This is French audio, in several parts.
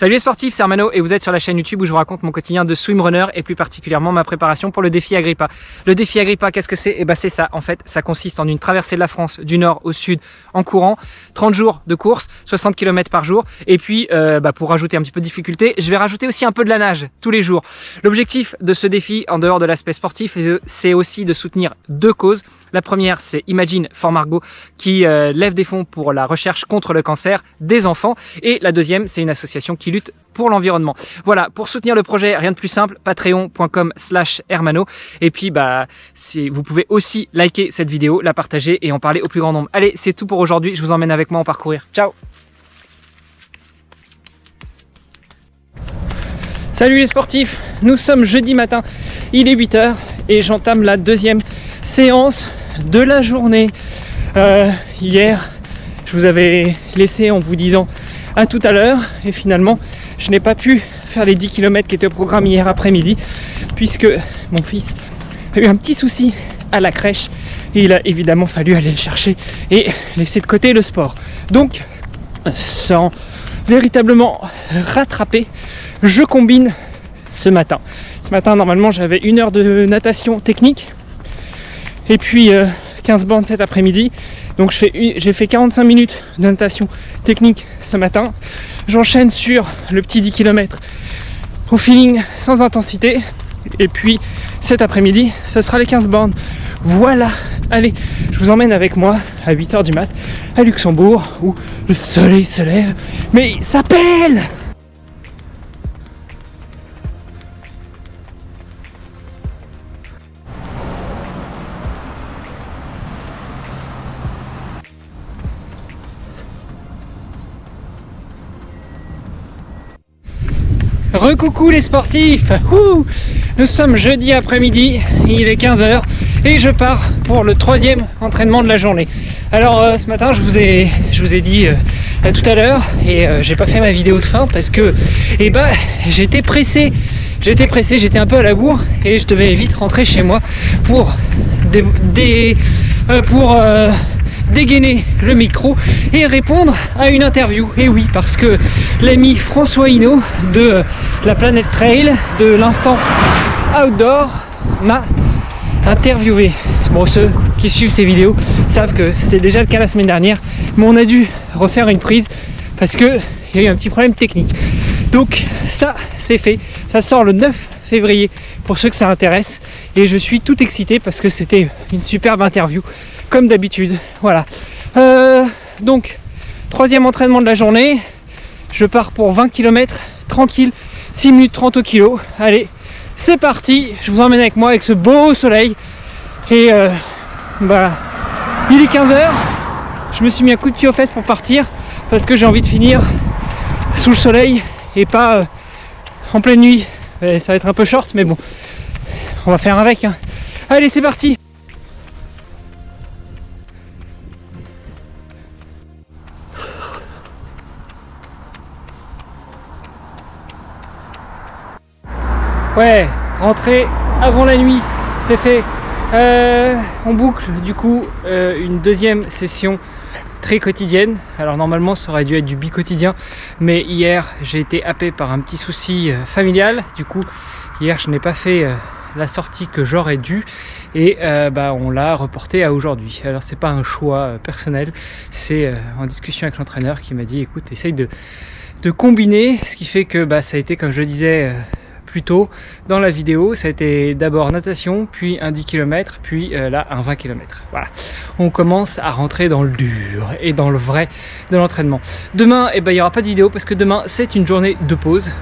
Salut les sportifs, c'est Armano et vous êtes sur la chaîne YouTube où je vous raconte mon quotidien de swimrunner et plus particulièrement ma préparation pour le défi Agrippa. Le défi Agrippa, qu'est-ce que c'est? C'est ça, en fait, ça consiste en une traversée de la France du nord au sud en courant, 30 jours de course, 60 km par jour et puis pour rajouter un petit peu de difficulté, je vais rajouter aussi un peu de la nage tous les jours. L'objectif de ce défi, en dehors de l'aspect sportif, c'est aussi de soutenir deux causes. La première, c'est Imagine for Margot qui lève des fonds pour la recherche contre le cancer des enfants et la deuxième, c'est une association qui lutte pour l'environnement. Voilà, pour soutenir le projet, rien de plus simple, patreon.com/hermano. Et puis, vous pouvez aussi liker cette vidéo, la partager et en parler au plus grand nombre. Allez, c'est tout pour aujourd'hui. Je vous emmène avec moi en parcourir. Ciao! Salut les sportifs, nous sommes jeudi matin, il est 8 h et j'entame la deuxième séance de la journée. Hier, je vous avais laissé en vous disant à tout à l'heure et finalement je n'ai pas pu faire les 10 km qui étaient au programme hier après-midi puisque mon fils a eu un petit souci à la crèche et il a évidemment fallu aller le chercher et laisser de côté le sport. Donc sans véritablement rattraper, je combine ce matin. Ce matin normalement j'avais 1 heure de natation technique et puis 15 bornes cet après-midi. Donc j'ai fait 45 minutes de natation technique ce matin. J'enchaîne sur le petit 10 km au feeling sans intensité. Et puis cet après-midi, ce sera les 15 bornes. Voilà, allez, je vous emmène avec moi à 8 h du mat à Luxembourg où le soleil se lève. Mais il s'appelle! Recoucou les sportifs, nous sommes jeudi après-midi, il est 15 h et je pars pour le 3e entraînement de la journée. Alors ce matin je vous ai dit tout à l'heure et j'ai pas fait ma vidéo de fin parce que j'étais pressé, j'étais un peu à la bourre et je devais vite rentrer chez moi pour dégainer le micro et répondre à une interview. Et oui, parce que l'ami François Hinault de la Planète Trail, de l'instant outdoor, m'a interviewé. Bon, ceux qui suivent ces vidéos savent que c'était déjà le cas la semaine dernière, mais on a dû refaire une prise parce que il y a eu un petit problème technique. Donc ça, c'est fait. Ça sort le 9 février pour ceux que ça intéresse et je suis tout excité parce que c'était une superbe interview comme d'habitude. Voilà, donc 3e entraînement de la journée, je pars pour 20 km tranquille, 6 minutes 30 au kilo. Allez, c'est parti, je vous emmène avec moi avec ce beau soleil et il est 15 h, je me suis mis un coup de pied aux fesses pour partir parce que j'ai envie de finir sous le soleil et pas en pleine nuit. Et ça va être un peu short mais bon, on va faire avec, hein. Allez, c'est parti. Ouais, rentrer avant la nuit, c'est fait. On boucle du coup une deuxième session très quotidienne. Alors normalement ça aurait dû être du bi-quotidien, mais hier j'ai été happé par un petit souci familial. Du coup hier je n'ai pas fait la sortie que j'aurais dû et on l'a reporté à aujourd'hui. Alors c'est pas un choix personnel, c'est en discussion avec l'entraîneur qui m'a dit écoute, essaye de combiner, ce qui fait que ça a été, comme je le disais plus tôt dans la vidéo, ça a été d'abord natation, puis un 10 km, puis là un 20 km. Voilà, on commence à rentrer dans le dur et dans le vrai de l'entraînement. Demain, il n'y aura pas de vidéo parce que demain c'est une journée de pause,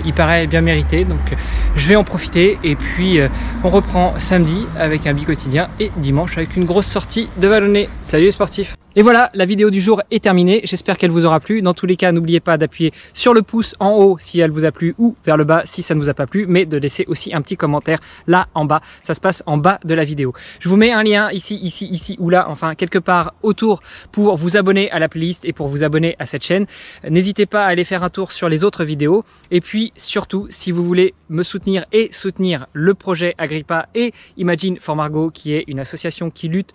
il paraît bien mérité, donc je vais en profiter et puis on reprend samedi avec un bi-quotidien et dimanche avec une grosse sortie de vallonnée. Salut les sportifs! Et voilà, la vidéo du jour est terminée, j'espère qu'elle vous aura plu. Dans tous les cas, n'oubliez pas d'appuyer sur le pouce en haut si elle vous a plu ou vers le bas si ça ne vous a pas plu, mais de laisser aussi un petit commentaire là en bas, ça se passe en bas de la vidéo. Je vous mets un lien ici ou là, enfin quelque part autour pour vous abonner à la playlist et pour vous abonner à cette chaîne. N'hésitez pas à aller faire un tour sur les autres vidéos et puis surtout, si vous voulez me soutenir et soutenir le projet Agrippa et Imagine for Margot qui est une association qui lutte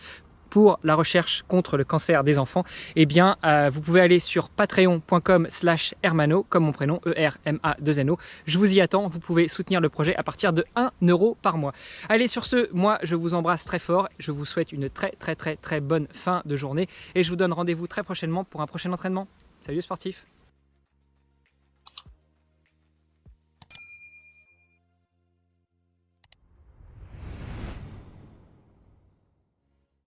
pour la recherche contre le cancer des enfants, eh bien vous pouvez aller sur patreon.com/hermano, comme mon prénom, E-R-M-A-2-N-O. Je vous y attends, vous pouvez soutenir le projet à partir de 1 € par mois. Allez, sur ce, moi je vous embrasse très fort, je vous souhaite une très bonne fin de journée et je vous donne rendez-vous très prochainement pour un prochain entraînement. Salut les sportifs!